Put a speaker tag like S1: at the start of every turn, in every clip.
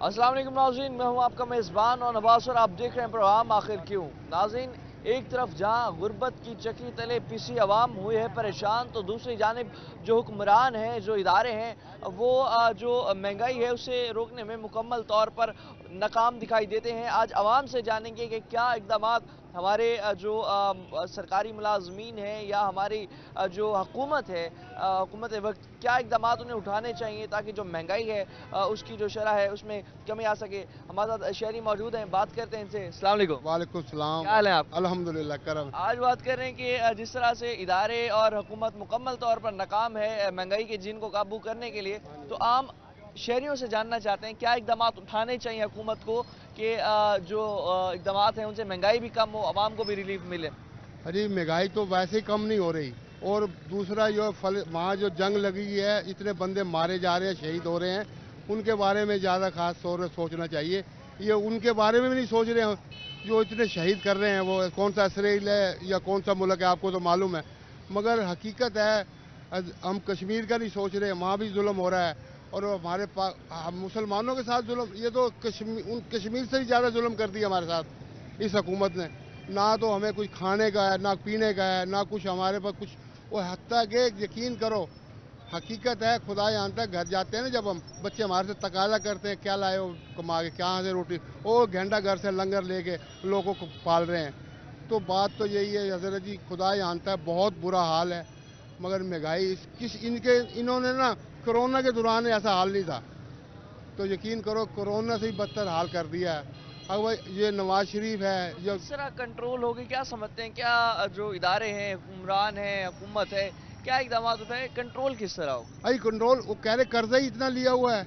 S1: अस्सलाम वालेकुम नाज़रीन, मैं हूं आपका मेज़बान और नवाज़ और आप देख रहे हैं प्रोग्राम आखिर क्यों। नाज़रीन, एक तरफ जहां गुर्बत की चकी तले पिसी अवाम हुई है परेशान, तो दूसरी जानिब जो हुक्मरान हैं, जो इदारे हैं, वो जो महंगाई है उसे रोकने में मुकम्मल तौर पर नाकाम दिखाई देते हैं। आज अवाम से जानेंगे कि क्या इक़दामात हमारे जो सरकारी मुलाजमीन हैं या हमारी जो हुकूमत है, हुकूमत वक्त क्या इक़दामात उन्हें उठाने चाहिए ताकि जो महंगाई है उसकी जो शरह है उसमें कमी आ सके। हमारे साथ शहरी मौजूद हैं, बात करते हैं इनसे। अस्सलाम वालेकुम।
S2: वालेकुम सलाम।
S1: क्या हाल है आप?
S2: अल्हम्दुलिल्लाह करम।
S1: आज बात कर रहे हैं कि जिस तरह से इदारे और हुकूमत मुकम्मल तौर पर नाकाम है महंगाई के जिन को काबू करने के लिए, तो आम शहरियों से जानना चाहते हैं क्या इक़दामात उठाने चाहिए हुकूमत को कि जो इक़दामात हैं उनसे महंगाई भी कम हो, आवाम को भी रिलीफ मिले।
S2: अरे महंगाई तो वैसे ही कम नहीं हो रही, और दूसरा जो वहाँ जो जंग लगी है, इतने बंदे मारे जा रहे हैं, शहीद हो रहे हैं, उनके बारे में ज़्यादा खास तौर पर सोचना चाहिए। ये उनके बारे में भी नहीं सोच रहे हैं जो इतने शहीद कर रहे हैं। वो कौन सा इसराइल है या कौन सा मुल्क है आपको तो मालूम है, मगर हकीकत है हम कश्मीर का नहीं सोच रहे, वहाँ भी जुल्म हो रहा है। और हमारे मुसलमानों के साथ जुल्म, ये तो कश्मीर से भी ज़्यादा जुल्म कर दिया हमारे साथ इस हुकूमत ने। ना तो हमें कुछ खाने का है, ना पीने का है, ना कुछ हमारे पास कुछ। वो हत्ता के यकीन करो, हकीकत है खुदा जानता है, घर जाते हैं ना जब हम, बच्चे हमारे से तकाजा करते हैं क्या लाए हो कमा के, कहाँ से रोटी, वो घंटा घर से लंगर लेके लोगों को पाल रहे हैं। तो बात तो यही है हजरत जी, खुदा जानता है बहुत बुरा हाल है। मगर महंगाई इन्होंने ना कोरोना के दौरान ऐसा हाल नहीं था, तो यकीन करो कोरोना से ही बदतर हाल कर दिया है। अब ये नवाज शरीफ है जो
S1: किस तरह कंट्रोल होगी, क्या समझते हैं? क्या जो इदारे हैं, हुक्मरान है, हुकूमत है, क्या इक़दामात उठाए, कंट्रोल किस तरह होगी?
S2: भाई कंट्रोल, वो कह रहे कर्जा ही इतना लिया हुआ है,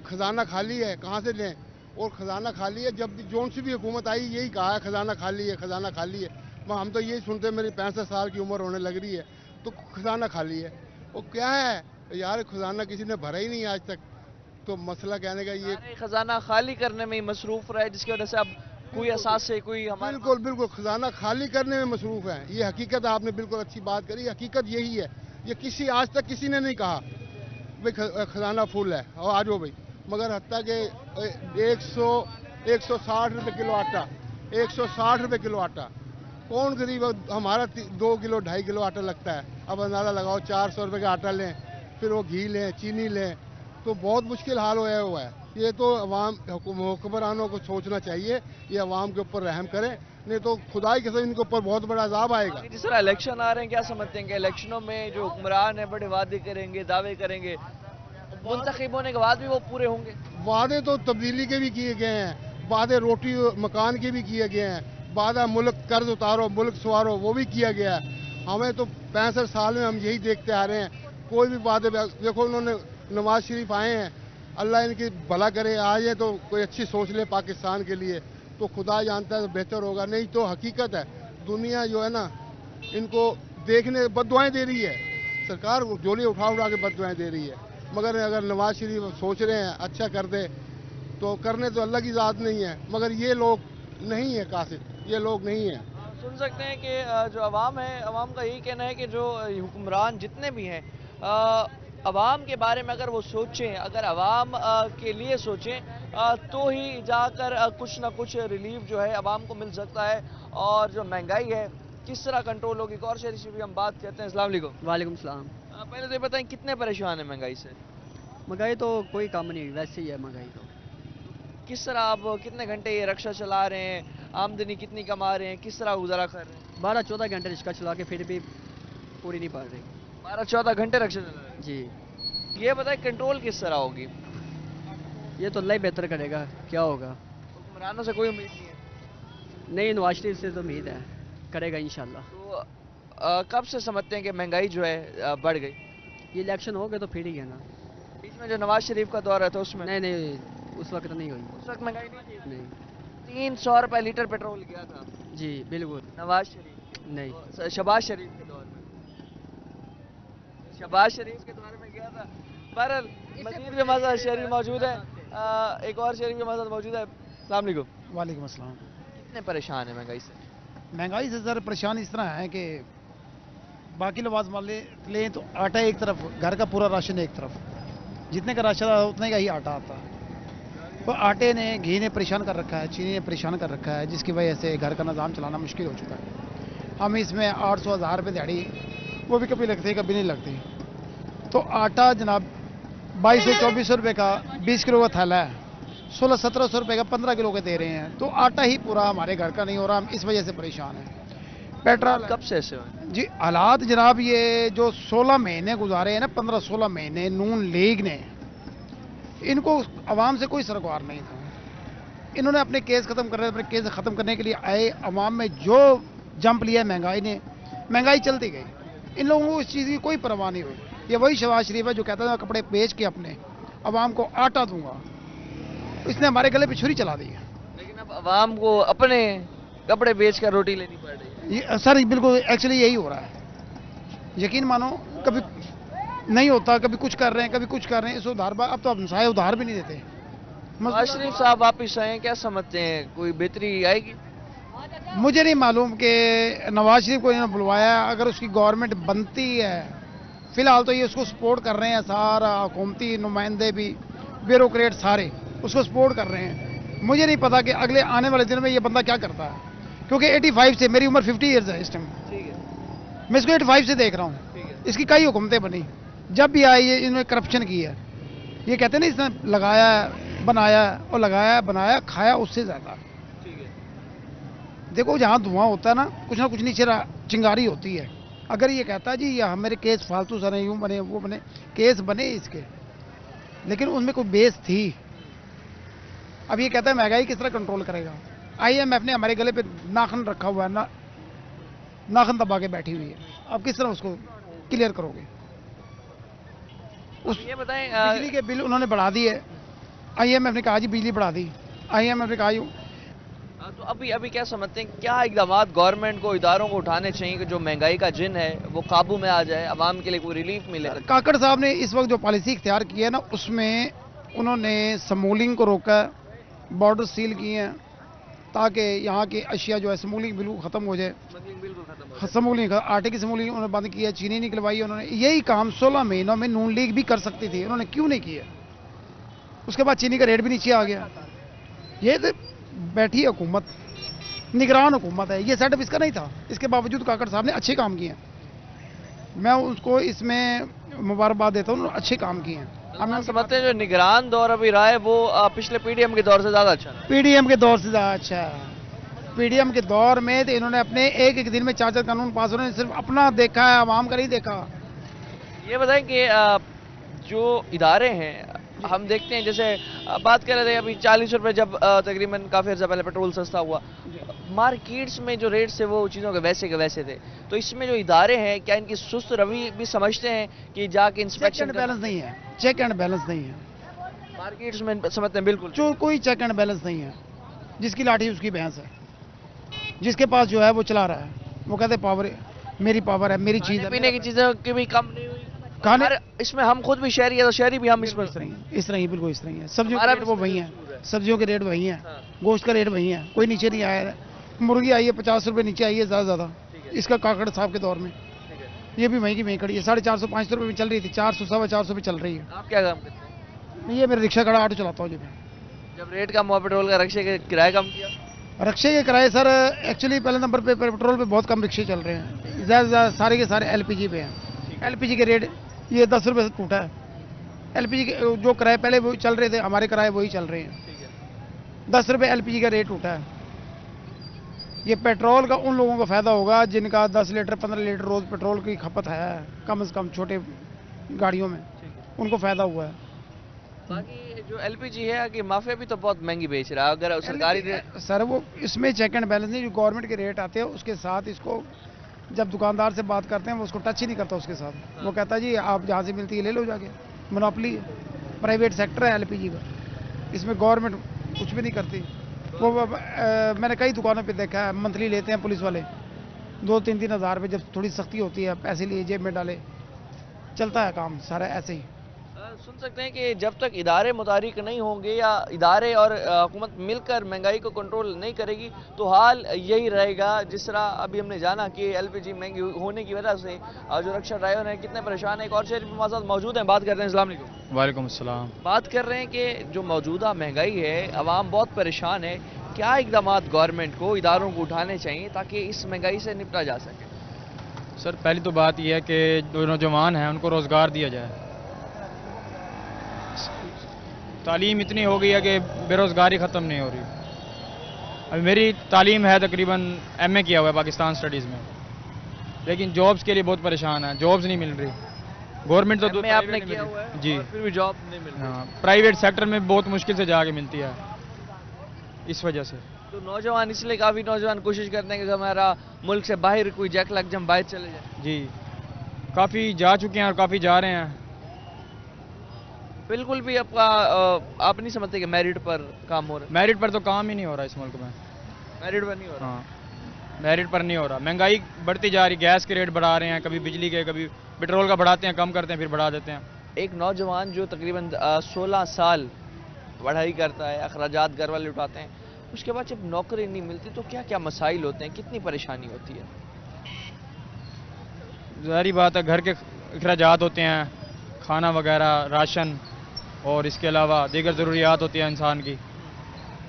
S2: खजाना खाली है, कहाँ से लें? और खजाना खाली है, जब भी जोन सी भी हुकूमत आई यही कहा है खजाना खाली है, खजाना खाली है। हम तो यही सुनते, मेरी 65 साल की उम्र होने लग रही है, तो खजाना खाली है। वो क्या है यार, खजाना किसी ने भरा ही नहीं आज तक। तो मसला कहने का ये,
S1: सारे खजाना खाली करने में ही मसरूफ रहे, जिसकी वजह से अब कोई एहसास से कोई हमारे
S2: बिल्कुल बिल्कुल खजाना खाली करने में मसरूफ है। ये हकीकत आपने बिल्कुल अच्छी बात करी, हकीकत यही है। ये किसी आज तक किसी ने नहीं कहा भाई खजाना फुल है और आ जाओ भाई। मगर हत्ता के 160 रुपये किलो आटा, 160 रुपये किलो आटा, कौन गरीब हमारा 2 किलो 2.5 किलो आटा लगता है। अब अंदाज़ा लगाओ 400 रुपये का आटा लें, फिर वो घी लें, चीनी लें, तो बहुत मुश्किल हाल होया हुआ है। ये तो अवाम हुक्मरानों को सोचना चाहिए, ये अवाम के ऊपर रहम करें, नहीं तो खुदाई के साथ इनके ऊपर बहुत बड़ा अजाब आएगा।
S1: जिस तरह इलेक्शन आ रहे हैं, क्या समझते हैं कि इलेक्शनों में जो हुक्मरान है बड़े वादे करेंगे, दावे करेंगे, मुंतखब होने के बाद भी वो पूरे होंगे?
S2: वादे तो तब्दीली के भी किए गए हैं, वादे रोटी मकान के भी किए गए हैं, वादा मुल्क कर्ज उतारो मुल्क सवारो वो भी किया गया है। हमें तो 65 साल में हम यही देखते आ रहे हैं, कोई भी वादे। देखो उन्होंने नवाज शरीफ आए हैं, अल्लाह इनकी भला करे, आए तो कोई अच्छी सोच ले पाकिस्तान के लिए, तो खुदा जानता है तो बेहतर होगा। नहीं तो हकीकत है दुनिया जो है ना, इनको देखने बद्दुआएं दे रही है, सरकार जोली उठा उठा के बद्दुआएं दे रही है। मगर अगर नवाज शरीफ सोच रहे हैं अच्छा कर दे, तो करने तो अल्लाह की ज़ात नहीं है, मगर ये लोग नहीं है कासिद, ये लोग नहीं है।
S1: सुन सकते हैं कि जो अवाम है, अवाम का यही कहना है कि जो हुक्मरान जितने भी हैं, अवाम के बारे में अगर वो सोचें, अगर अवाम के लिए सोचें, तो ही जाकर कुछ ना कुछ रिलीफ जो है अवाम को मिल सकता है। और जो महंगाई है किस तरह कंट्रोल होगी, एक और शहरी से भी हम बात करते हैं। अस्सलाम वालेकुम।
S3: वालेकुम सलाम।
S1: पहले तो ये बताएं कितने परेशान हैं महंगाई से?
S3: महंगाई तो कोई कम नहीं, वैसे ही है महंगाई तो।
S1: किस तरह आप कितने घंटे ये रिक्शा चला रहे हैं, आमदनी कितनी कमा रहे हैं, किस तरह गुजारा कर रहे हैं?
S3: 12-14 घंटे रिक्शा चला के फिर भी पूरी नहीं पड़ रही।
S1: 12-14 घंटे रिक्शा चला रहे
S3: जी।
S1: हैं। ये बताएं कंट्रोल किस तरह होगी?
S3: ये तो अल्लाह ही बेहतर करेगा, क्या होगा।
S1: हुक्मरानों से कोई उम्मीद नहीं है?
S3: नहीं, नवाज शरीफ से तो उम्मीद है, करेगा इंशाल्लाह।
S1: तो कब से समझते हैं कि महंगाई जो है बढ़ गई?
S3: ये इलेक्शन हो गए तो फिर ही है ना।
S1: बीच में जो नवाज शरीफ का दौर है तो उसमें
S3: नहीं नहीं, उस वक्त नहीं हुई।
S1: उस वक्त महंगाई नहीं थी?
S3: नहीं।
S1: 300 रुपए लीटर पेट्रोल गया था
S3: जी बिल्कुल।
S1: नवाज शरीफ
S3: नहीं।
S1: शहबाज शरीफ के दौर में, शहबाज शरीफ के दौर में गया था। बहरहाल मजीद भी हमारे साथ शहरी मौजूद है, एक और शहरी भी हमारे साथ मौजूद है। अस्सलाम वालेकुम।
S4: वालेकुम अस्सलाम।
S1: कितने परेशान है महंगाई से?
S4: महंगाई से ज़रा परेशान इस तरह है कि बाकी लिबास मान लें तो आटा एक तरफ, घर का पूरा राशन एक तरफ, जितने का राशन आता है उतने का ही आटा आता है। तो आटे ने, घी ने परेशान कर रखा है, चीनी ने परेशान कर रखा है, जिसकी वजह से घर का निज़ाम चलाना मुश्किल हो चुका है। हम इसमें 800-1000 रुपये दिहाड़ी, वो भी कभी लगती है कभी नहीं लगती। तो आटा जनाब 2200-2400 रुपये का 20 किलो का थैला है, 1600-1700 रुपये का 15 किलो के दे रहे हैं। तो आटा ही पूरा हमारे घर का नहीं हो रहा, हम इस वजह से परेशान हैं। पेट्रोल
S1: कब से ऐसे हुए?
S4: जी हालात जनाब, ये जो 16 महीने गुजारे हैं ना, 15-16 महीने नून लीग ने, इनको आवाम से कोई सरोकार नहीं था। इन्होंने अपने केस ख़त्म कर रहे, अपने केस ख़त्म करने के लिए आए, आवाम में जो जंप लिया महंगाई ने, महंगाई चलती गई। इन लोगों को इस चीज़ की कोई परवाह नहीं हुई। ये वही शहबाज शरीफ है जो कहता था कपड़े बेच के अपने आवाम को आटा दूंगा, इसने हमारे गले पे छुरी चला दी है।
S1: लेकिन अब आवाम को अपने कपड़े बेच कर रोटी लेनी पड़ रही है।
S4: ये सर बिल्कुल एक्चुअली यही हो रहा है। यकीन मानो, कभी नहीं होता, कभी कुछ कर रहे हैं, कभी कुछ कर रहे हैं। इस उधार, अब तो हमसाए उधार भी नहीं देते।
S1: नवाज शरीफ साहब वापिस आए, क्या समझते हैं, कोई बेहतरी आएगी?
S4: मुझे नहीं मालूम कि नवाज शरीफ को इन्होंने बुलवाया। अगर उसकी गवर्नमेंट बनती है, फिलहाल तो ये उसको सपोर्ट कर रहे हैं, सारा हुकूमती नुमाइंदे भी, ब्यूरोक्रेट सारे उसको सपोर्ट कर रहे हैं। मुझे नहीं पता कि अगले आने वाले दिन में ये बंदा क्या करता है, क्योंकि 85 से, मेरी उम्र 50 ईयर्स है इस टाइम,
S1: ठीक है,
S4: मैं इसको 85 से देख रहा हूँ। इसकी कई हुकूमतें बनी, जब भी आई इन्होंने करप्शन की है। ये कहते हैं ना, इसने लगाया, बनाया और लगाया, बनाया, खाया उससे ज़्यादा। देखो जहाँ धुआं होता है ना कुछ नीचे चिंगारी होती है। अगर ये कहता है जी ये मेरे केस फालतू सर यूँ बने वो बने, केस बने इसके, लेकिन उनमें कोई बेस थी। अब ये कहता है महंगाई किस तरह कंट्रोल करेगा। IMF ने हमारे गले पे नाखन रखा हुआ है ना, नाखन दबा के बैठी हुई है। अब किस तरह उसको क्लियर करोगे?
S1: ये बताएं,
S4: बिजली के बिल उन्होंने बढ़ा दिए। IMF ने कहा जी बिजली बढ़ा दी, IMF ने कहा यूँ।
S1: तो अभी क्या समझते हैं, क्या इकदाम गवर्नमेंट को, इदारों को उठाने चाहिए कि जो महंगाई का जिन है वो काबू में आ जाए, आवाम के लिए कोई रिलीफ मिले?
S4: काकड़ साहब ने इस वक्त जो पॉलिसी इख्तियार की है ना, उसमें उन्होंने स्मगलिंग को रोका, बॉर्डर सील किए हैं, ताकि यहाँ की अशिया जो है स्मगलिंग बिल्कुल ख़त्म हो जाए। स्मगलिंग, आटे की स्मगलिंग उन्होंने बंद किया, चीनी निकलवाई उन्होंने। यही काम 16 महीनों में नून लीग भी कर सकती थी, उन्होंने क्यों नहीं किया? उसके बाद चीनी का रेट भी नीचे आ गया। ये तो बैठी हुकूमत, निगरान हुकूमत है, ये सेटअप इसका नहीं था। इसके बावजूद काकड़ साहब ने अच्छे काम किए, मैं उसको इसमें मुबारकबाद देता हूँ, अच्छे काम किए हैं।
S1: हम समझते हैं जो निगरान दौर अभी रहा है वो पिछले PDM के दौर से ज़्यादा अच्छा है।
S4: PDM के दौर से ज़्यादा अच्छा है। PDM के दौर में तो इन्होंने अपने एक दिन में 4 कानून पास, उन्होंने सिर्फ अपना देखा है, आवाम का नहीं देखा।
S1: ये बताएं कि जो इदारे हैं, हम देखते हैं, जैसे बात कर रहे थे अभी 40 रुपये जब तकरीबन काफ़ी अर्सा पहले पेट्रोल सस्ता हुआ, मार्केट्स में जो रेट्स थे वो चीज़ों के वैसे थे। तो इसमें जो इदारे हैं, क्या इनकी सुस्त रवि भी समझते हैं कि जाके इंस्पेक्शन
S4: बैलेंस नहीं है, चेक एंड बैलेंस नहीं है
S1: मार्केट्स में, समझते हैं बिल्कुल
S4: जो कोई चेक एंड बैलेंस नहीं है। जिसकी लाठी उसकी भैंस है, जिसके पास जो है वो चला रहा है। वो कहते पावर, मेरी पावर है, मेरी चीज़ है।
S1: पीने की चीज़ों की भी कम नहीं हुई
S4: खाने,
S1: इसमें हम खुद भी शहरी है तो शहरी भी हम इसमें
S4: इस तरह ही बिल्कुल इस तरह ही है। सब्जियों के रेट वो वही हैं, सब्जियों के रेट वही हैं, गोश्त का रेट वही है, कोई नीचे नहीं आया है। मुर्गी आई है 50 रुपये नीचे आई है ज़्यादा, इसका काकड़ साहब के दौर में ये भी वहीं की वहीं खड़ी है। 450-500 रुपये में चल रही थी, 400-450 पे चल रही है।
S1: आप क्या काम करते हैं?
S4: ये मेरा रिक्शा खड़ा, ऑटो चलाता हूँ जी मैं।
S1: जब रेट कम हुआ पेट्रोल का, रिक्शे के किराए कम किया?
S4: रिक्शे के किराए सर एक्चुअली पहले नंबर पे पेट्रोल पे बहुत कम रिक्शे चल रहे हैं, ज़्यादा सारे के सारे LPG पे हैं। LPG के रेट ये 10 रुपये से टूटा है। LPG के जो किराए पहले वो चल रहे थे, हमारे किराए वही चल रहे हैं। 10 रुपये LPG का रेट टूटा है। ये पेट्रोल का उन लोगों को फ़ायदा होगा जिनका 10 लीटर 15 लीटर रोज़ पेट्रोल की खपत है, कम से कम छोटे गाड़ियों में, उनको फ़ायदा हुआ है।
S1: बाकी जो LPG है कि माफिया भी तो बहुत महंगी बेच रहा है। अगर सरकारी रेट
S4: सर वो इसमें चेक एंड बैलेंस नहीं, जो गवर्नमेंट के रेट आते हैं उसके साथ इसको, जब दुकानदार से बात करते हैं वो उसको टच ही नहीं करता उसके साथ। वो कहता है जी आप जहाँ से मिलती है ले लो जाके, मोनोपोली है, प्राइवेट सेक्टर है LPG का, इसमें गवर्नमेंट कुछ भी नहीं करती। वो मैंने कई दुकानों पे देखा है, मंथली लेते हैं पुलिस वाले 2-3 हज़ार रुपये, जब थोड़ी सख्ती होती है पैसे लिए जेब में डाले, चलता है काम सारा ऐसे ही।
S1: सुन सकते हैं कि जब तक इदारे मुतारिक नहीं होंगे या इदारे और हुकूमत मिलकर महंगाई को कंट्रोल नहीं करेगी तो हाल यही रहेगा। जिस तरह अभी हमने जाना कि एलपीजी महंगी होने की वजह से जो रक्षा ड्राइवर हैं कितने परेशान हैं। एक और शहर भी हमारे साथ मौजूद हैं, बात करते हैं। अस्सलाम वालेकुम।
S5: वालेकुम अस्सलाम।
S1: बात कर रहे हैं कि जो मौजूदा महंगाई है आवाम बहुत परेशान है, क्या इकदाम गवर्नमेंट को इदारों को उठाने चाहिए ताकि इस महंगाई से निपटा जा सके?
S5: सर पहली तो बात यह है कि जो नौजवान हैं उनको रोज़गार दिया जाए। तालीम इतनी हो गई है कि बेरोज़गारी ख़त्म नहीं हो रही। अभी मेरी तालीम है तकरीबन एमए किया हुआ है पाकिस्तान स्टडीज़ में, लेकिन जॉब्स के लिए बहुत परेशान है, जॉब्स नहीं मिल रही। गवर्नमेंट तो
S1: में आपने किया हुआ है
S5: जी,
S1: और फिर भी जॉब नहीं मिल रही।
S5: हाँ, प्राइवेट सेक्टर में बहुत मुश्किल से जाके मिलती है, इस वजह से।
S1: तो नौजवान इसलिए काफ़ी नौजवान कोशिश करते हैं कि हमारा मुल्क से बाहर कोई जैक लग जाए, बाहर चले जाए।
S5: जी, काफ़ी जा चुके हैं और काफ़ी जा रहे हैं।
S1: बिल्कुल भी आपका आप नहीं समझते कि मेरिट पर काम हो रहा है?
S5: मेरिट पर तो काम ही नहीं हो रहा इस मुल्क में।
S1: मेरिट पर नहीं हो रहा।
S5: हाँ, मेरिट पर नहीं हो रहा। महंगाई बढ़ती जा रही, गैस के रेट बढ़ा रहे हैं, कभी बिजली के, कभी पेट्रोल का बढ़ाते हैं, कम करते हैं, फिर बढ़ा देते हैं।
S1: एक नौजवान जो तकरीबन 16 साल पढ़ाई करता है, अखराजात घर वाले उठाते हैं, उसके बाद जब नौकरी नहीं मिलती तो क्या क्या मसाइल होते हैं, कितनी परेशानी होती है?
S5: ज़ाहिर बात है, घर के अखराजात होते हैं, खाना वगैरह, राशन, और इसके अलावा दीगर ज़रूरियात होती है इंसान की।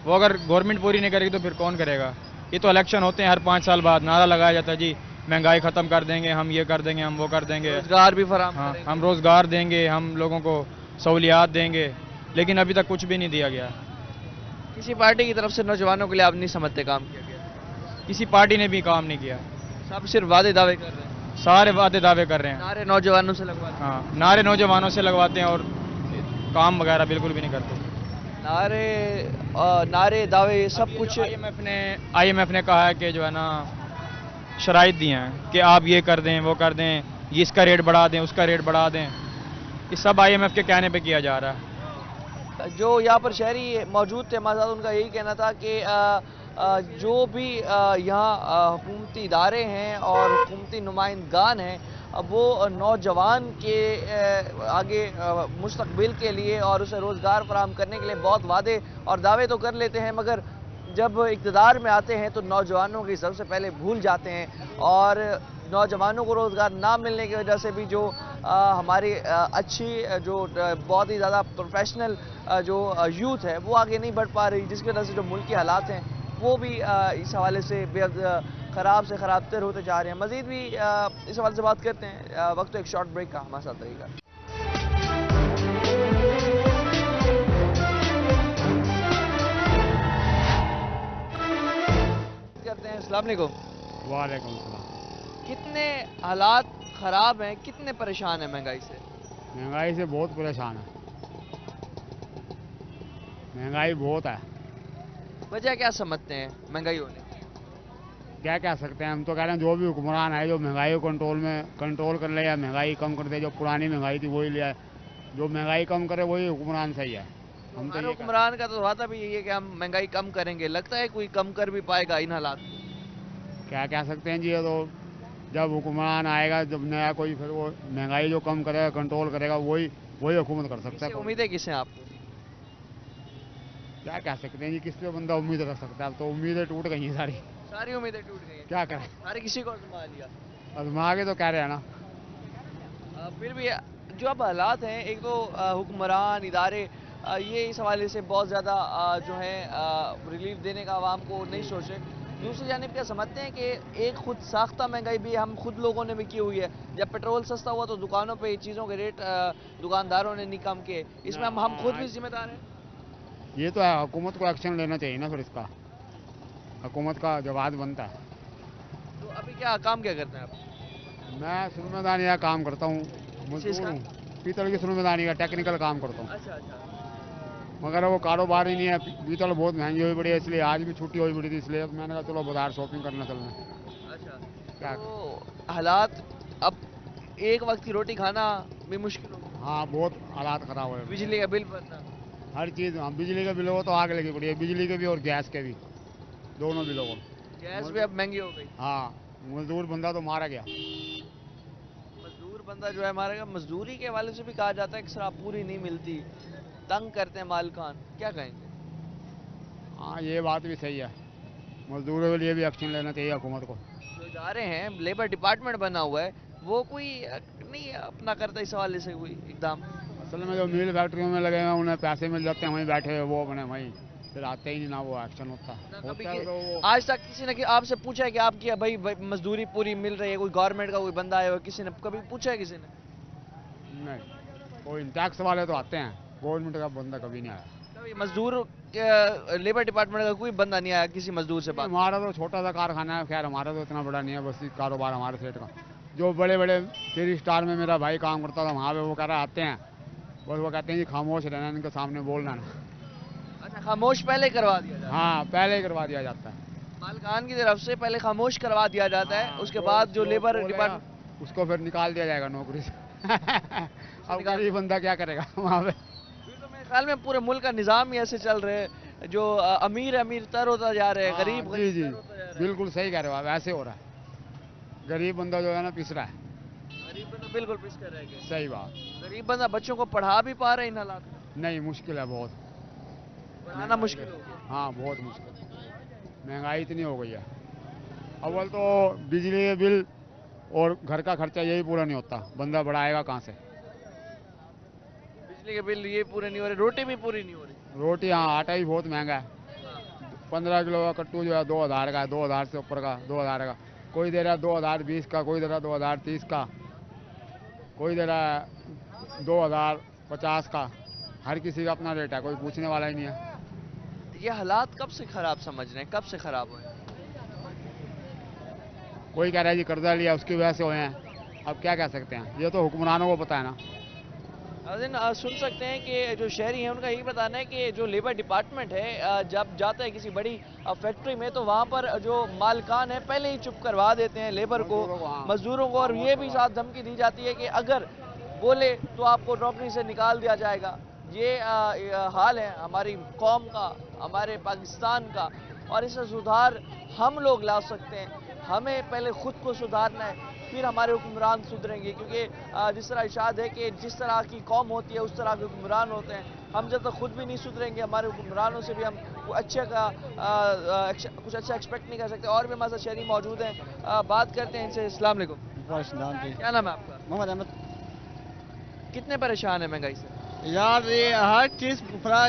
S5: वो अगर गवर्नमेंट पूरी नहीं करेगी तो फिर कौन करेगा? ये तो इलेक्शन होते हैं, हर 5 साल बाद नारा लगाया जाता है, जी महंगाई ख़त्म कर देंगे, हम ये कर देंगे, हम वो कर देंगे,
S1: रोजगार भी फराहम
S5: हाँ,
S1: करेंगे।
S5: हम रोज़गार देंगे, हम लोगों को सहूलियात देंगे, लेकिन अभी तक कुछ भी नहीं दिया गया।
S1: किसी पार्टी की तरफ से नौजवानों के लिए आप नहीं समझते काम किया गया?
S5: किसी पार्टी ने भी काम नहीं किया,
S1: सब सिर्फ वादे दावे कर रहे हैं,
S5: सारे वादे दावे कर रहे हैं।
S1: नारे नौजवानों से लगवाते हैं।
S5: हाँ, नारे नौजवानों से लगवाते हैं और काम वगैरह बिल्कुल भी नहीं करते।
S1: नारे दावे सब कुछ।
S5: आईएमएफ ने कहा है कि जो है ना शराइत दिए हैं कि आप ये कर दें, वो कर दें, ये इसका रेट बढ़ा दें, उसका रेट बढ़ा दें। ये सब आईएमएफ के कहने पे किया जा रहा है।
S1: जो यहाँ पर शहरी मौजूद थे हमारे साथ, उनका यही कहना था कि जो भी यहाँ हुकूमती इदारे हैं और हुकूमती नुमाइंदगान हैं, वो नौजवान के आगे मुस्तकबिल के लिए और उसे रोज़गार फराहम करने के लिए बहुत वादे और दावे तो कर लेते हैं, मगर जब इक़्तिदार में आते हैं तो नौजवानों की सबसे पहले भूल जाते हैं। और नौजवानों को रोज़गार ना मिलने की वजह से भी जो हमारी अच्छी जो बहुत ही ज़्यादा प्रोफेशनल जो यूथ है वो आगे नहीं बढ़ पा रही, जिसकी वजह से जो मुल्क के हालात हैं वो भी इस हवाले से बेहद ख़राब से ख़राब तर होते जा रहे हैं। मज़ीद भी इस हवाले से बात करते हैं, वक्त एक शॉर्ट ब्रेक का हमारे साथ रहेगा। करते हैं। अस्सलाम वालेकुम।
S6: वालेकुम सलाम।
S1: कितने हालात ख़राब हैं, कितने परेशान हैं महंगाई से?
S6: महंगाई से बहुत परेशान है, महंगाई बहुत है।
S1: वजह क्या समझते हैं महंगाई होने की?
S6: क्या कह सकते हैं, हम तो कह रहे हैं जो भी हुक्मरान है जो महंगाई को कंट्रोल कर ले या महंगाई कम कर दे। जो पुरानी महंगाई थी वही ले आए, जो महंगाई कम करे वही हुक्मरान सही है। हम तो ये
S1: हुक्मरान का तो वादा भी यही है कि हम महंगाई कम करेंगे, लगता है कोई कम कर भी पाएगा इन हालात में?
S6: क्या कह सकते हैं जी, ये तो जब हुक्मरान आएगा, जब नया कोई, फिर वो महंगाई जो कम करेगा, कंट्रोल करेगा, वही हुकूमत कर सकता है।
S1: उम्मीदें किससे आपको?
S6: क्या कह सकते हैं जी, किस पे बंदा उम्मीद रख सकता है? अब तो उम्मीदें टूट गई हैं सारी।
S1: सारी उम्मीदें टूट गई हैं,
S6: क्या करें?
S1: सारे किसी को आजमा लिया।
S6: आजमा के तो कह रहे हैं ना।
S1: फिर भी जो अब हालात हैं, एक तो हुक्मरान इदारे ये इस हवाले से बहुत ज़्यादा जो है रिलीफ देने का आवाम को नहीं सोचे। दूसरी जानिब क्या समझते हैं कि एक खुद साख्ता महंगाई भी हम खुद लोगों ने भी की हुई है। जब पेट्रोल सस्ता हुआ तो दुकानों पे चीज़ों के रेट दुकानदारों ने नहीं कम किए, इसमें हम खुद भी जिम्मेदार हैं।
S6: ये तो है, हुकूमत को एक्शन लेना चाहिए ना, फिर इसका हुकूमत का जवाब बनता है।
S1: तो अभी क्या काम क्या करते हैं आप?
S6: मैं सुरमेदानी का काम करता हूँ, मजदूर हूँ, पीतल की सुरमेदानी का टेक्निकल काम करता हूँ।
S1: अच्छा अच्छा।
S6: मगर वो कारोबार ही नहीं है, पीतल बहुत महंगी हुई पड़ी है, इसलिए आज भी छुट्टी हुई पड़ी थी, इसलिए मैंने कहा चलो बाजार शॉपिंग करना चलना।
S1: अच्छा,
S6: क्या
S1: तो हालात अब एक वक्त की रोटी खाना भी मुश्किल हो?
S6: हाँ, बहुत हालात खराब हुए।
S1: बिजली का बिल भरना,
S6: हर चीज़, हाँ, बिजली का बिल हो तो आग लगी पड़ी है, बिजली के भी और गैस के भी, दोनों बिलों को।
S1: गैस भी अब महंगी हो गई।
S6: हाँ, मजदूर बंदा तो मारा गया।
S1: मजदूर बंदा जो है हमारे का मजदूरी के हवाले से भी कहा जाता है कि सर आप पूरी नहीं मिलती, तंग करते हैं मालिकान, क्या कहेंगे?
S6: हाँ, ये बात भी सही है। मजदूरों के लिए भी एक्शन लेना चाहिए हुकूमत को।
S1: जो इदारे हैं, लेबर डिपार्टमेंट बना हुआ है, वो कोई नहीं अपना करता इस हवाले से कोई इकदाम?
S6: असल में जो मिल फैक्ट्रियों में लगे हैं उन्हें पैसे मिल जाते हैं, वहीं बैठे हुए वो अपने वहीं, फिर आते ही नहीं ना वो एक्शन होता
S1: कभी
S6: है तो वो।
S1: आज तक किसी ने आपसे पूछा है कि आपकी भाई मजदूरी पूरी मिल रही है? कोई गवर्नमेंट का कोई बंदा आया हो, किसी ने कभी पूछा है किसी ने?
S6: नहीं, कोई टैक्स वाले तो आते हैं, गवर्नमेंट का बंदा कभी नहीं आया।
S1: कभी मजदूर लेबर डिपार्टमेंट का कोई बंदा नहीं आया किसी मजदूर से बात?
S6: हमारा तो छोटा सा कारखाना है, खैर हमारा तो इतना बड़ा नहीं है, बस कारोबार हमारे सेठ का। जो बड़े बड़े 3 स्टार में मेरा भाई काम करता था वहाँ पे, वो कह रहा आते हैं, बस वो कहते हैं कि खामोश रहना, इनके सामने बोलना ना।
S1: अच्छा, खामोश पहले करवा दिया जाता है?
S6: हाँ, पहले ही करवा दिया जाता है।
S1: मालिकान की तरफ से पहले खामोश करवा दिया जाता है, उसके बाद जो लेबर डिपार्टमेंट
S6: उसको फिर निकाल दिया जाएगा नौकरी से। अब गरीब बंदा क्या करेगा वहाँ पे?
S1: तो मेरे ख्याल में पूरे मुल्क का निज़ाम ही ऐसे चल रहे हैं, जो अमीर अमीर तर होता जा रहे हैं, गरीब
S6: जी जी,
S1: तर होता जा रहा है।
S6: बिल्कुल सही कह रहे हो आप, ऐसे हो रहा है। गरीब बंदा जो है ना पिस रहा है।
S1: गरीब बंदा बिल्कुल पिस कर रह गया।
S6: सही बात।
S1: गरीब बंदा बच्चों को पढ़ा भी पा रहे हैं इन हालात में?
S6: नहीं, मुश्किल है बहुत,
S1: पढ़ाना मुश्किल हो गया।
S6: हाँ बहुत मुश्किल। महंगाई इतनी हो गई है, अव्वल तो बिजली के बिल और घर का खर्चा यही पूरा नहीं होता, बंदा बढ़ाएगा कहाँ से?
S1: बिजली के बिल ये पूरे नहीं हो रहे, रोटी भी पूरी नहीं हो रही।
S6: रोटी, हाँ, आटा भी बहुत महंगा है। 15 किलो का कट्टू जो है 2000 का है, 2000 से ऊपर का 2000 का। कोई दे रहा है 2020 का, कोई दे रहा है 2030 का, कोई दे रहा है 2050 का। हर किसी का अपना रेट है, कोई पूछने वाला ही नहीं है।
S1: ये हालात कब से खराब समझ रहे हैं, कब से खराब हुए?
S6: कोई कह रहा है जी कर्जा लिया उसकी वजह से हुए हैं, अब क्या कह सकते हैं, ये तो हुक्मरानों को पता है ना।
S1: नाज़रीन, सुन सकते हैं कि जो शहरी हैं उनका यही बताना है कि जो लेबर डिपार्टमेंट है जब जाता है किसी बड़ी फैक्ट्री में तो वहाँ पर जो मालिकान है पहले ही चुप करवा देते हैं लेबर को, मजदूरों को, और ये भी साथ धमकी दी जाती है कि अगर बोले तो आपको नौकरी से निकाल दिया जाएगा। ये हाल है हमारी कौम का, हमारे पाकिस्तान का, और इससे सुधार हम लोग ला सकते हैं। हमें पहले खुद को सुधारना है, फिर हमारे हुक्मरान सुधरेंगे, क्योंकि जिस तरह इरशाद है कि जिस तरह की कौम होती है उस तरह के हुक्मरान होते हैं। हम जब तक खुद भी नहीं सुधरेंगे, हमारे हुक्मरानों से भी हम कुछ अच्छा एक्सपेक्ट नहीं कर सकते। और भी हमारे साथ शहरी मौजूद हैं, बात करते हैं इनसे। अस्सलाम वालेकुम, क्या नाम है आपका?
S7: मोहम्मद अहमद।
S1: कितने परेशान है महंगाई से?
S7: यार ये हर चीज़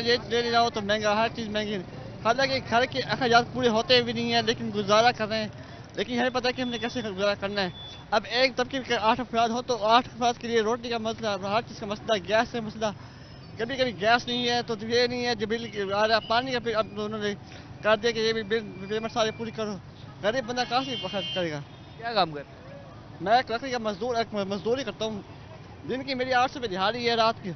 S7: ये ले जाओ तो महंगा, हर चीज़ महंगी। हालांकि घर के अखराजात पूरे होते भी नहीं है, लेकिन गुजारा कर रहे हैं। लेकिन हमें पता है कि हमने कैसे गुजारा करना है। अब एक तबके के 8 अफराद हो तो 8 अफराद के लिए रोटी का मसला, हर चीज़ का मसला, गैस का मसला। कभी कभी गैस नहीं है तो ये नहीं है, जो बिल आ रहा पानी का फिर अब उन्होंने कर दिया कि ये भी बिल पेमेंट सारे पूरी करो। गरीब बंदा कहाँ से खर्च करेगा?
S1: क्या काम कर?
S7: मैं एक लकड़ी का मजदूरी करता हूँ। दिन की मेरी 800 रुपये दिहाड़ी है, रात की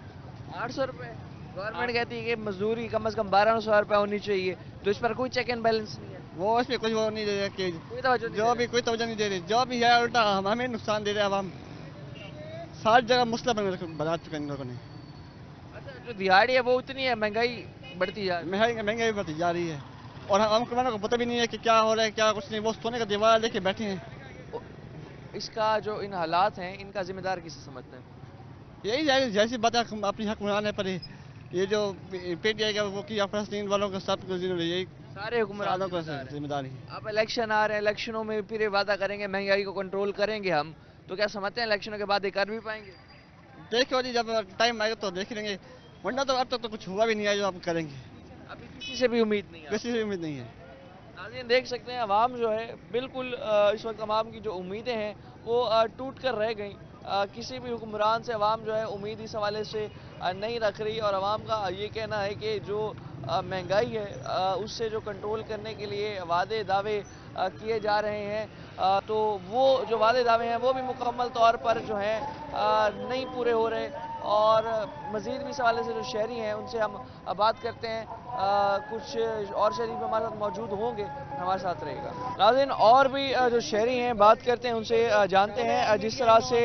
S1: 800 रुपये। गवर्नमेंट कहती है कि मजदूरी कम से कम 1200 रुपये होनी चाहिए, तो इस पर कोई चेक एंड बैलेंस नहीं है।
S7: वो इसमें कुछ वो नहीं दे रहे कि
S1: कोई तवज्जो नहीं
S7: जो भी कोई तवज्जो नहीं दे रही, जो भी है उल्टा हमें नुकसान दे रहे हैं। अब हम सारी जगह मसला बना चुके हैं इन लोगों ने।
S1: अच्छा, जो दिहाड़ी है वो उतनी है, महंगाई बढ़ती जा रही है।
S7: महंगाई बढ़ती जा रही है और हम हुक्मरानों को पता भी नहीं है कि क्या हो रहा है क्या कुछ नहीं। वो सोने का दीवार लेके बैठे हैं।
S1: इसका जो इन हालात हैं इनका जिम्मेदार किसे समझते हैं?
S7: यही जैसी बात है अपनी हुक्मरान है पर ये जो PTI का वो किया फलस्तीन वालों का सब यही
S1: सारे हुक्मरानों
S7: का जिम्मेदारी।
S1: अब इलेक्शन आ रहे हैं, इलेक्शनों में फिर ये वादा करेंगे महंगाई को कंट्रोल करेंगे हम, तो क्या समझते हैं इलेक्शनों के बाद ये कर भी पाएंगे?
S7: देखो जी, जब टाइम आएगा तो देख लेंगे, वरना तो अब तक तो कुछ हुआ भी नहीं है जो आप करेंगे।
S1: अभी किसी से भी उम्मीद नहीं है,
S7: किसी से उम्मीद नहीं है।
S1: नाज़रीन देख सकते हैं अवाम जो है बिल्कुल इस वक्त अवाम की जो उम्मीदें हैं वो टूट कर रह गई। किसी भी हुक्मरान से अवाम जो है उम्मीद इस हवाले से नहीं रख रही, और अवाम का ये कहना है कि जो महंगाई है उससे जो कंट्रोल करने के लिए वादे दावे किए जा रहे हैं तो वो जो वादे दावे हैं वो भी मुकम्मल तौर पर जो है नहीं पूरे हो रहे। और मज़ीद भी इस हवाले से जो शहरी हैं उनसे हम बात करते हैं, कुछ और शहरी भी हमारे साथ मौजूद होंगे, हमारे साथ रहेगा। नाज़रीन और भी जो शहरी हैं बात करते हैं उनसे, जानते हैं जिस तरह से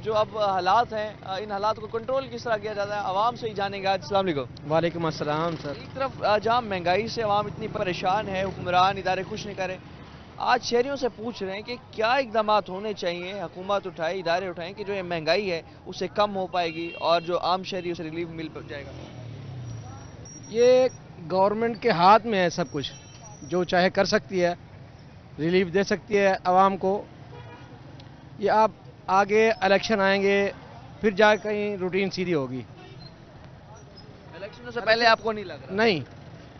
S1: जो अब हालात हैं इन हालात को कंट्रोल किस तरह किया जाता है, आवाम से ही जानेंगे। अस्सलाम वालेकुम।
S3: वालेकुम अस्सलाम सर।
S1: एक तरफ जहाँ महंगाई से आवाम इतनी परेशान है, हुक्मरान इदारे कुछ नहीं करे, आज शहरियों से पूछ रहे हैं कि क्या इकदाम होने चाहिए, हुकूमत उठाए, इदारे उठाएं कि जो ये महंगाई है उसे कम हो पाएगी और जो आम शहरी उसे रिलीफ मिल जाएगा।
S8: ये गवर्नमेंट के हाथ में है सब कुछ, जो चाहे कर सकती है, रिलीफ दे सकती है आवाम को। ये आप आगे इलेक्शन आएंगे फिर जा कहीं रूटीन सीधी होगी।
S1: इलेक्शनों से पहले आपको नहीं लग रहा?
S8: नहीं,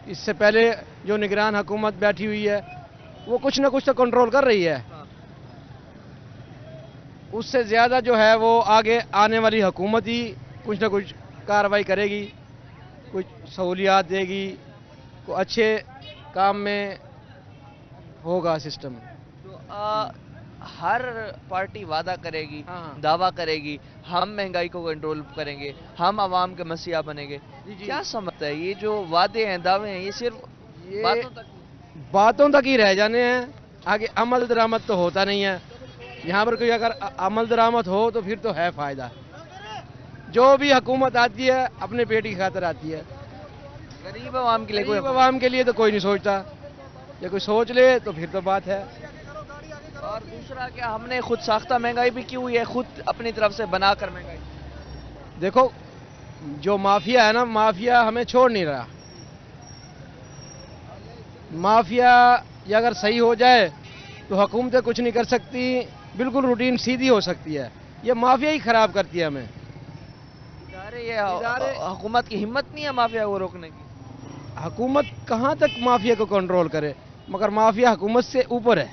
S8: इससे पहले जो निगरान हुकूमत बैठी हुई है वो कुछ ना कुछ तो कंट्रोल कर रही है। उससे ज़्यादा जो है वो आगे आने वाली हुकूमत ही कुछ ना कुछ कार्रवाई करेगी, कुछ सहूलियात देगी, को अच्छे काम में होगा सिस्टम।
S1: तो हर पार्टी वादा करेगी,
S8: हाँ।
S1: दावा करेगी, हम महंगाई को कंट्रोल करेंगे, हम आवाम के मसीहा बनेंगे। क्या समझता है ये जो वादे हैं, दावे हैं, ये सिर्फ
S8: बातों तक ही रह जाने हैं, आगे अमल दरामद तो होता नहीं है। यहाँ पर कोई अगर अमल दरामद हो तो फिर तो है फायदा। जो भी हुकूमत आती है अपने पेट की खातिर आती है,
S1: गरीब आवाम के लिए कोई
S8: आवाम के लिए तो कोई नहीं सोचता। ये कोई सोच ले तो फिर तो बात है।
S1: और दूसरा क्या, हमने खुद साख्ता महंगाई भी की हुई है, खुद अपनी तरफ से बनाकर महंगाई।
S8: देखो जो माफिया है ना, माफिया हमें छोड़ नहीं रहा। माफिया ये अगर सही हो जाए तो हुकूमतें कुछ नहीं कर सकती, बिल्कुल रूटीन सीधी हो सकती है। ये माफिया ही खराब करती है हमें।
S1: हुकूमत की हिम्मत नहीं है माफिया को रोकने की।
S8: हुकूमत कहाँ तक माफिया को कंट्रोल करे, मगर माफिया हुकूमत से ऊपर है।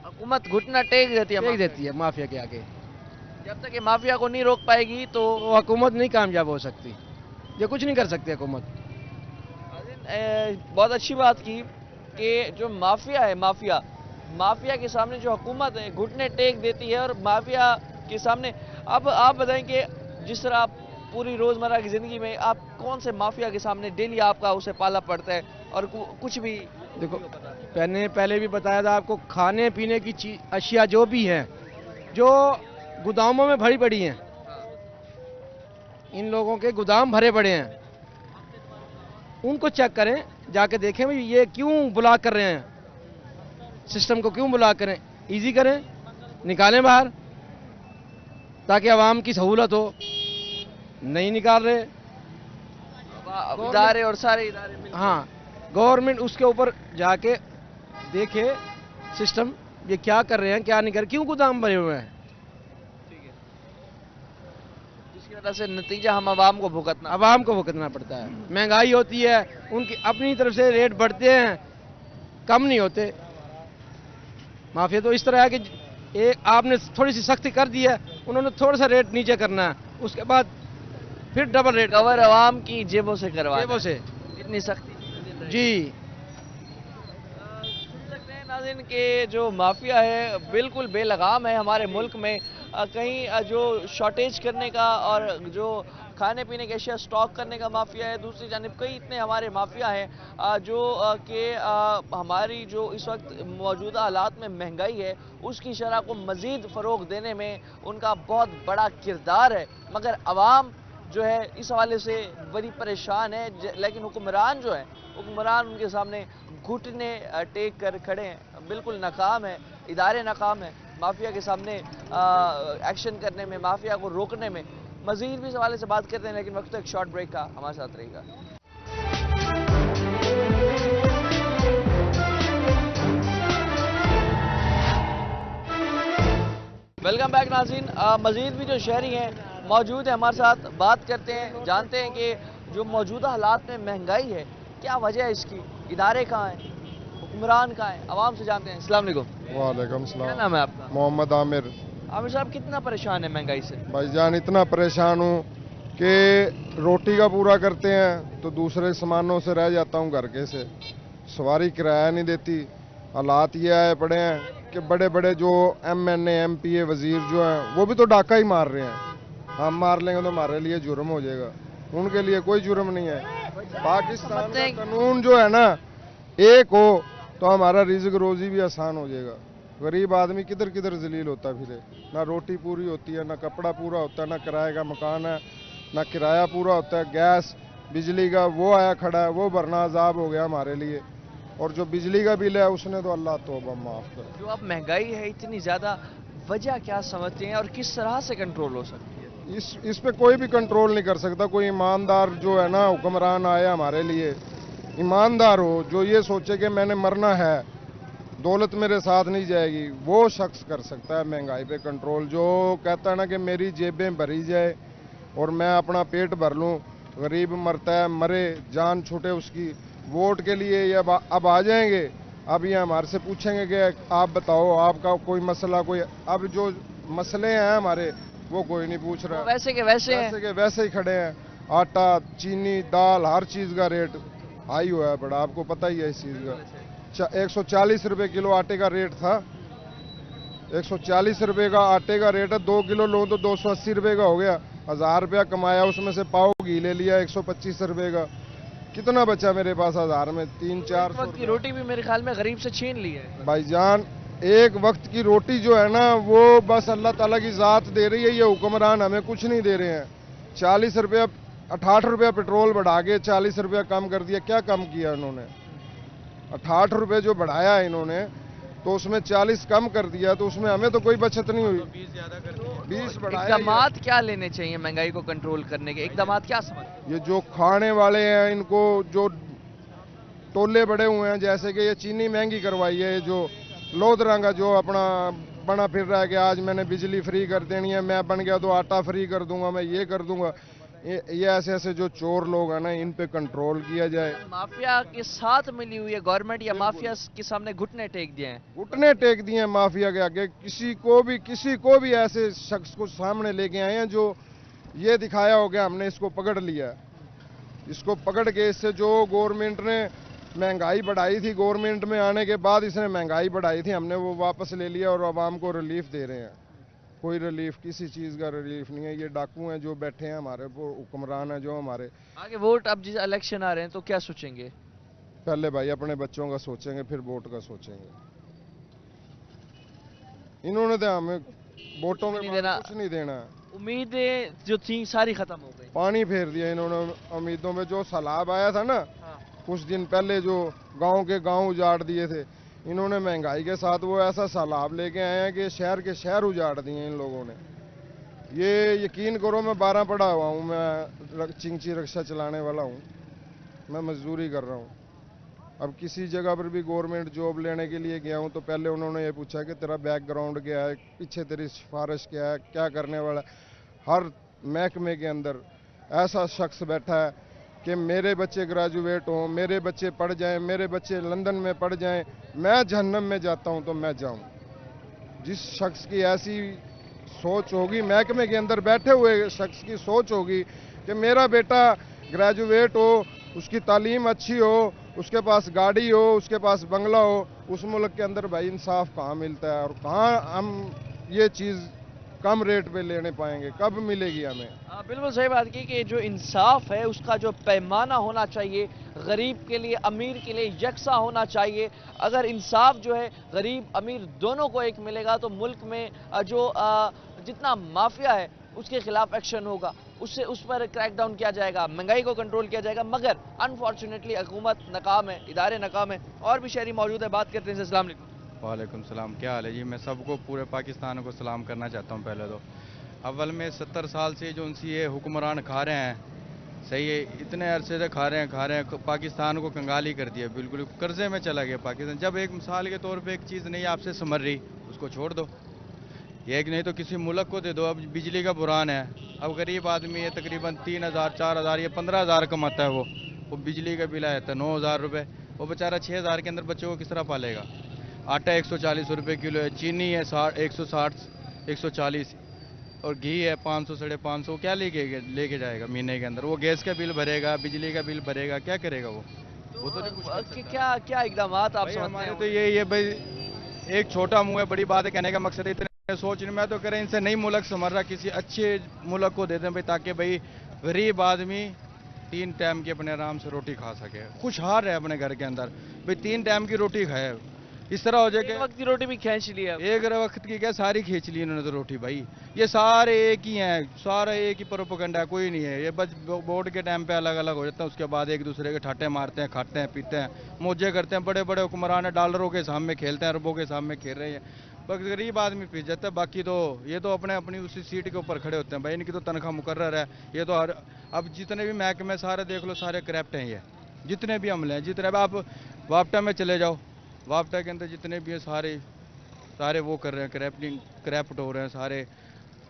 S1: हुकूमत घुटना टेक देती है
S8: माफिया के आगे।
S1: जब तक ये माफिया को नहीं रोक पाएगी तो
S8: हुकूमत नहीं कामयाब हो सकती। ये कुछ नहीं कर सकती हुकूमत।
S1: बहुत अच्छी बात की कि जो माफिया है, माफिया के सामने जो हुकूमत है घुटने टेक देती है। और माफिया के सामने अब आप बताएं कि जिस तरह आप पूरी रोजमर्रा की जिंदगी में आप कौन से माफिया के सामने डेली आपका उसे पाला पड़ता है और कुछ भी।
S8: देखो पहले भी बताया था आपको, खाने पीने की अशिया जो भी हैं, जो गोदामों में भरी पड़ी हैं, इन लोगों के गोदाम भरे पड़े हैं, उनको चेक करें, जाके देखें भाई ये क्यों ब्लॉक कर रहे हैं, सिस्टम को क्यों ब्लॉक करें, इजी करें, निकालें बाहर ताकि आवाम की सहूलत हो। नहीं निकाल रहे
S1: इदारे और सारे इदारे।
S8: हाँ, गवर्नमेंट उसके ऊपर जाके देखे सिस्टम ये क्या कर रहे हैं, क्या नहीं कर रहे, क्यों गोदाम भरे हुए हैं।
S1: जिसकी वजह से नतीजा हम आवाम को
S8: भुगतना पड़ता है। महंगाई होती है, उनकी अपनी तरफ से रेट बढ़ते हैं, कम नहीं होते। माफिया तो इस तरह है कि एक आपने थोड़ी सी सख्ती कर दी है, उन्होंने थोड़ा सा रेट नीचे करना है, उसके बाद फिर डबल रेट
S1: कवर आवाम की जेबों से करवा,
S8: जेबों से
S1: इतनी सख्ती
S8: जी।
S1: सुन सकते हैं नाज़रीन के जो माफिया है बिल्कुल बेलगाम है हमारे मुल्क में। कहीं जो शॉर्टेज करने का और जो खाने पीने के अशिया स्टॉक करने का माफिया है, दूसरी जानिब कई इतने हमारे माफिया हैं जो कि हमारी जो इस वक्त मौजूदा हालात में महंगाई है उसकी शरह को मज़ीद फ़रोग देने में उनका बहुत बड़ा किरदार है। मगर आवाम जो है इस हवाले से बड़ी परेशान है। लेकिन हुक्मरान जो है, हुक्मरान उनके सामने घुटने टेक कर खड़े हैं, बिल्कुल नाकाम है, इदारे नाकाम है माफिया के सामने एक्शन करने में, माफिया को रोकने में। मजीद भी इस हवाले से बात करते हैं, लेकिन वक्त एक शॉर्ट ब्रेक का, हमारे साथ रहेगा। वेलकम बैक नाज़रीन। मजीद भी जो शहरी हैं मौजूद है हमारे साथ, बात करते हैं, जानते हैं कि जो मौजूदा हालात में महंगाई है क्या वजह है इसकी, इदारे कहाँ हैं, हुक्मरान कहाँ हैं, आवाम से जानते हैं। अस्सलाम वालेकुम।
S2: वालेकुम सलाम।
S1: क्या नाम है आपका?
S2: मोहम्मद आमिर।
S1: आमिर साहब कितना परेशान है महंगाई से?
S2: भाईजान इतना परेशान हूँ कि रोटी का पूरा करते हैं तो दूसरे सामानों से रह जाता हूँ घर के से, सवारी किराया नहीं देती। हालात ये आए पड़े हैं कि बड़े बड़े जो MNA MPA वजीर जो हैं वो भी तो डाका ही मार रहे हैं। हम मार लेंगे तो हमारे लिए जुर्म हो जाएगा, उनके लिए कोई जुर्म नहीं है। पाकिस्तान का कानून जो है ना एक हो तो हमारा रिज़्क रोजी भी आसान हो जाएगा। गरीब आदमी किधर किधर जलील होता फिरे, ना रोटी पूरी होती है, ना कपड़ा पूरा होता है, ना किराए का मकान है, ना किराया पूरा होता है, गैस बिजली का वो आया खड़ा है, वो भरना अजाब हो गया हमारे लिए।
S9: और जो बिजली का बिल है उसने तो अल्लाह तौबा माफ़ करे।
S1: जो अब महंगाई है इतनी ज़्यादा, वजह क्या समझते हैं और किस तरह से कंट्रोल हो सकती है?
S9: इस पे कोई भी कंट्रोल नहीं कर सकता। कोई ईमानदार जो है ना हुक्मरान आया हमारे लिए, ईमानदार हो, जो ये सोचे कि मैंने मरना है, दौलत मेरे साथ नहीं जाएगी, वो शख्स कर सकता है महंगाई पे कंट्रोल। जो कहता है ना कि मेरी जेबें भरी जाए और मैं अपना पेट भर लूँ, गरीब मरता है मरे, जान छूटे उसकी, वोट के लिए ये अब आ जाएंगे। अब ये हमारे से पूछेंगे कि आप बताओ आपका कोई मसला, कोई अब जो मसले हैं हमारे वो कोई नहीं पूछ रहा।
S1: वैसे के वैसे
S9: ही खड़े हैं। आटा, चीनी, दाल, हर चीज़ का रेट हाई हुआ है बड़ा, आपको पता ही है इस चीज़ का। 140 रुपये किलो आटे का रेट था, 140 रुपये का आटे का रेट है। 2 किलो लो तो 280 रुपये का हो गया। 1000 रुपया कमाया, उसमें से पाव घी ले लिया 125 रुपये का। कितना बचा मेरे पास 1000 में? 3-4
S1: वक्त की रोटी भी मेरे ख्याल में गरीब से छीन ली है
S9: भाईजान। एक वक्त की रोटी जो है ना वो बस अल्लाह ताला की ज़ात दे रही है, ये हुक्मरान हमें कुछ नहीं दे रहे हैं। 40 रुपया 68 रुपया पेट्रोल बढ़ा के 40 रुपया कम कर दिया। क्या कम किया इन्होंने? 68 रुपये जो बढ़ाया है इन्होंने, तो उसमें 40 कम कर दिया, तो उसमें हमें तो कोई बचत नहीं हुई। 20 बढ़ाया।
S1: इक़दामात क्या लेने चाहिए महंगाई को कंट्रोल करने के? इक़दामात क्या समझ?
S9: ये जो खाने वाले हैं इनको जो टोले बड़े हुए हैं, जैसे कि ये चीनी महंगी करवाई है, जो लोधरा का जो अपना बना फिर रहा है कि आज मैंने बिजली फ्री कर देनी है, मैं बन गया तो आटा फ्री कर दूंगा, मैं ये कर दूंगा। ये ऐसे ऐसे जो चोर लोग हैं ना, इन पे कंट्रोल किया जाए।
S1: माफिया के साथ मिली हुई है गवर्नमेंट या माफिया के सामने घुटने टेक दिए हैं?
S9: घुटने टेक दिए हैं माफिया के आगे। किसी को भी ऐसे शख्स को सामने लेके आए हैं जो ये दिखाया हो गया हमने इसको पकड़ लिया। इसको पकड़ के इससे जो गवर्नमेंट ने महंगाई बढ़ाई थी, गवर्नमेंट में आने के बाद इसने महंगाई बढ़ाई थी, हमने वो वापस ले लिया और आवाम को रिलीफ दे रहे हैं। कोई रिलीफ, किसी चीज़ का रिलीफ नहीं है। ये डाकू हैं जो बैठे हैं हमारे, वो हुक्मरान हैं जो हमारे।
S1: आगे वोट, अब जिस इलेक्शन आ रहे हैं तो क्या सोचेंगे?
S9: पहले भाई अपने बच्चों का सोचेंगे, फिर वोट का सोचेंगे। इन्होंने तो हमें वोटों में कुछ नहीं देना।
S1: उम्मीदें जो थी सारी खत्म हो गई,
S9: पानी फेर दिया इन्होंने उम्मीदों में। जो सैलाब आया था ना कुछ दिन पहले, जो गांव के गांव उजाड़ दिए थे, इन्होंने महंगाई के साथ वो ऐसा सैलाब लेके आए हैं कि शहर के शहर उजाड़ दिए इन लोगों ने। ये यकीन करो, मैं 12 पढ़ा हुआ हूँ, मैं चिंची रिक्शा चलाने वाला हूँ, मैं मजदूरी कर रहा हूँ। अब किसी जगह पर भी गवर्नमेंट जॉब लेने के लिए गया हूँ तो पहले उन्होंने ये पूछा कि तेरा बैकग्राउंड क्या है, पीछे तेरी सिफारिश क्या है, क्या करने वाला है। हर महकमे के अंदर ऐसा शख्स बैठा है कि मेरे बच्चे ग्रेजुएट हों, मेरे बच्चे पढ़ जाएं, मेरे बच्चे लंदन में पढ़ जाएं, मैं जहन्नम में जाता हूं तो मैं जाऊं। जिस शख्स की ऐसी सोच होगी, महकमे के अंदर बैठे हुए शख्स की सोच होगी कि मेरा बेटा ग्रेजुएट हो, उसकी तालीम अच्छी हो, उसके पास गाड़ी हो, उसके पास बंगला हो, उस मुल्क के अंदर भाई इंसाफ कहाँ मिलता है और कहाँ हम ये चीज़ कम रेट पे लेने पाएंगे, कब मिलेगी हमें?
S1: बिल्कुल सही बात की कि जो इंसाफ है उसका जो पैमाना होना चाहिए, गरीब के लिए अमीर के लिए यकसा होना चाहिए। अगर इंसाफ जो है गरीब अमीर दोनों को एक मिलेगा तो मुल्क में जो जितना माफिया है उसके खिलाफ एक्शन होगा, उससे उस पर क्रैकडाउन किया जाएगा, महंगाई को कंट्रोल किया जाएगा। मगर अनफॉर्चुनेटली हुकूमत नाकाम है, इदारे नाकाम है। और भी शहरी मौजूद है, बात करते हैं। अस्सलाम वालेकुम।
S5: वालेकुम सलाम, क्या हाल है जी? मैं सबको पूरे पाकिस्तान को सलाम करना चाहता हूँ। पहले तो अव्वल में 70 साल से जो उनसे ये हुक्मरान खा रहे हैं, सही है, इतने अरसे से खा रहे हैं, पाकिस्तान को कंगाली कर दिया, बिल्कुल कर्जे में चला गया पाकिस्तान। जब एक मिसाल के तौर पे एक चीज़ नहीं आपसे समझ रही, उसको छोड़ दो, ये एक नहीं तो किसी मुल्क को दे दो। अब बिजली का बुरान है, अब गरीब आदमी है तकरीबन 3000 4000 या 15000 कमाता है, वो बिजली का बिल आया था 9000 रुपये, वो बेचारा 6000 के अंदर बच्चों को किस तरह पालेगा? आटा 140 रुपये किलो है, चीनी है 160 140 और घी है 500 550। क्या लेके जाएगा महीने के अंदर? वो गैस का बिल भरेगा, बिजली का बिल भरेगा, क्या करेगा वो तो नहीं कुछ।
S1: क्या इक़दामात आप समझते हैं?
S5: तो ये भाई एक छोटा मुंह है, बड़ी बात है, कहने का मकसद है इतने सोच नहीं। मैं तो कह रहा इनसे नई मुल्क समझ रहा, किसी अच्छे मुल्क को दे दें भाई, ताकि भाई गरीब आदमी 3 टाइम की अपने आराम से रोटी खा सके, खुशहाल रहे अपने घर के अंदर। भाई 3 टाइम की रोटी खाए,
S10: इस तरह हो जाए
S1: एक वक्त की रोटी भी खींच ली है।
S10: एक वक्त की क्या सारी खींच ली इन्होंने तो रोटी भाई। ये सारे एक ही हैं, सारा एक ही प्रोपेगेंडा है, कोई नहीं है। ये बस वोट के टाइम पे अलग अलग हो जाते हैं, उसके बाद एक दूसरे के ठाटे मारते हैं, खाते हैं, पीते हैं, मौजे करते हैं। बड़े बड़े हुक्मरान डॉलरों के सामने खेलते हैं, अरबों के सामने खेल रहे हैं, बस गरीब आदमी पिस जाता है। बाकी तो ये तो अपने अपनी उसी सीट के ऊपर खड़े होते हैं भाई। इनकी तो तनख्वाह मुकर्रर है। ये तो हर अब जितने भी महकमे सारे देख लो, सारे करप्ट हैं। ये जितने भी अमले हैं, जितने भी आप वापटा में चले जाओ, वापटा के अंदर जितने भी हैं सारे वो कर रहे हैं, करप्ट हो रहे हैं सारे।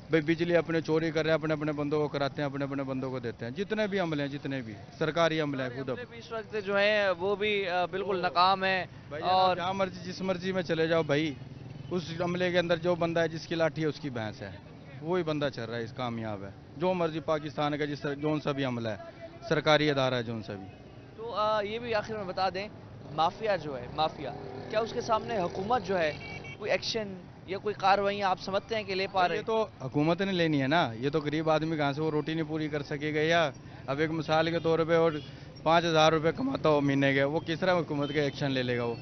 S10: भाई बिजली अपने चोरी कर रहे हैं, अपने अपने बंदों को कराते हैं, अपने अपने बंदों को देते हैं। जितने भी अमले हैं, जितने भी सरकारी अमले हैं, खुद
S1: इस वक्त जो है वो भी बिल्कुल नाकाम है।
S10: और जहाँ मर्जी जिस मर्जी में चले जाओ भाई, उस अमले के अंदर जो बंदा है, जिसकी लाठी है उसकी भैंस है, वही बंदा चल रहा है, इस कामयाब है। जो मर्जी पाकिस्तान का जिस जोन सा भी अमला है, सरकारी अदारा है जोन सा भी।
S1: तो ये भी आखिर में बता दें, माफिया जो है, माफिया क्या उसके सामने हुकूमत जो है कोई एक्शन या कोई कार्रवाई आप समझते हैं कि ले पा रहे?
S10: ये तो हुकूमत ने लेनी है ना। ये तो गरीब आदमी कहाँ से वो रोटी नहीं पूरी कर सकेगा। या अब एक मिसाल के तौर पे और 5,000 रुपये कमाता हो महीने के, वो किस तरह हुकूमत का एक्शन ले लेगा? वो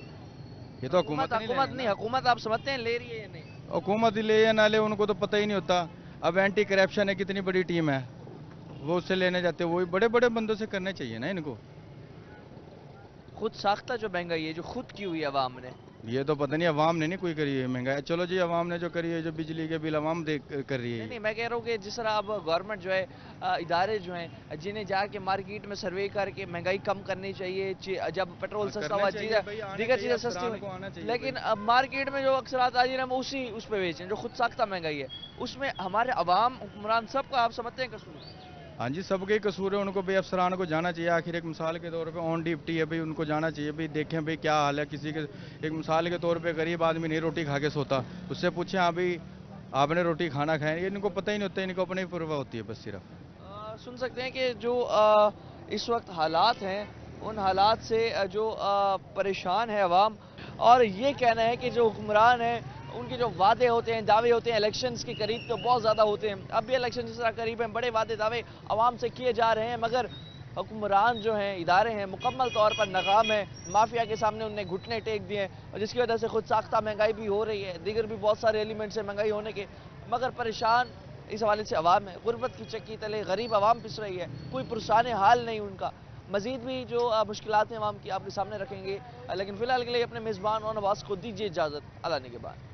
S10: ये तो हुकूमत
S1: नहीं, हुकूमत आप समझते हैं ले रही है या नहीं?
S10: हुकूमत ले या ना ले उनको तो पता ही नहीं होता। अब एंटी करप्शन है, कितनी बड़ी टीम है, वो उससे लेने जाते हैं। वही बड़े बड़े बंदों से करने चाहिए ना इनको।
S1: खुद साख्ता जो महंगाई है, जो खुद की हुई अवाम ने,
S10: ये तो पता नहीं अवाम ने नहीं कोई करी है महंगाई। चलो जी, अवाम ने जो करी है, जो बिजली के बिल अवाम कर रही है।
S1: नहीं, मैं कह रहा हूँ कि जिस तरह अब गवर्नमेंट जो है, इदारे जो हैं, जिन्हें जाके मार्केट में सर्वे करके महंगाई कम करनी चाहिए। जब पेट्रोल सस्ता हुआ, दीगर चीज़ें सस्ती हुई, लेकिन अब मार्केट में जो अक्सर ताजिर हैं वो उसी उस पर बेचें जो खुद साख्ता महंगाई है। उसमें हमारे अवाम, हुक्मरान सबका आप समझते हैं कसूर?
S10: हाँ जी, सबके ही कसूर है। उनको भाई अफसरान को जाना चाहिए। आखिर एक मिसाल के तौर पे ऑन ड्यूटी है भाई, उनको जाना चाहिए भाई, देखें भाई क्या हाल है किसी के। एक मिसाल के तौर पे गरीब आदमी नहीं रोटी खा के सोता, उससे पूछें हाँ भाई आपने रोटी खाना खाया? ये इनको पता ही नहीं होता, इनको अपनी परवाह होती है बस सिर्फ।
S1: सुन सकते हैं कि जो इस वक्त हालात हैं, उन हालात से जो परेशान है अवाम। और ये कहना है कि जो हुक्मरान हैं उनके जो वादे होते हैं, दावे होते हैं, इलेक्शंस के करीब तो बहुत ज़्यादा होते हैं। अब भी इलेक्शन जिस तरह करीब हैं, बड़े वादे दावे आवाम से किए जा रहे हैं, मगर हुक्मरान जो हैं, इदारे हैं, मुकम्मल तौर पर नाकाम है। माफिया के सामने उन्हें घुटने टेक दिए हैं, और जिसकी वजह से खुद साख्ता महंगाई भी हो रही है। दीगर भी बहुत सारे एलिमेंट्स हैं महंगाई होने के, मगर परेशान इस हवाले से अवाम है। गुर्बत की चक्की तले गरीब अवाम पिस रही है, कोई पुरसाने हाल नहीं उनका। मजीद भी जो मुश्किलात हैं अवाम की आपके सामने रखेंगे, लेकिन फिलहाल के लिए अपने मेज़बान और नवाज को दीजिए इजाज़त। अल्लाह ने के बाद।